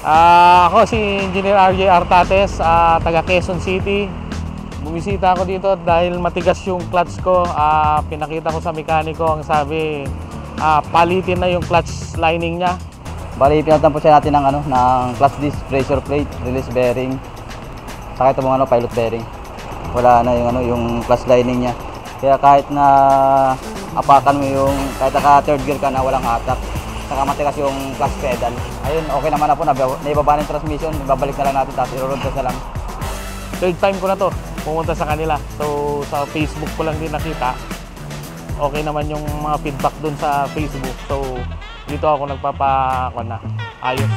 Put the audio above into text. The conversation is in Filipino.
Ako si Engineer RJ Artates, taga Quezon City. Bumisita ako dito dahil matigas yung clutch ko. Pinakita ko sa mekaniko, ang sabi, palitin na yung clutch lining niya. Bali, pinatampos siya natin ng clutch disc, pressure plate, release bearing, saka ito mga pilot bearing. Wala na yung clutch lining niya. Kaya kahit na apakan mo kahit naka third gear ka na walang hatak, saka matigas yung clutch pedal. Ayun, okay naman na po, naibaba na yung transmission, ibabalik na lang natin, tapos i-road test na lang. Third time ko na to pumunta sa kanila. So sa Facebook ko lang din nakita. Okay naman yung mga feedback dun sa Facebook. So dito ako ayos.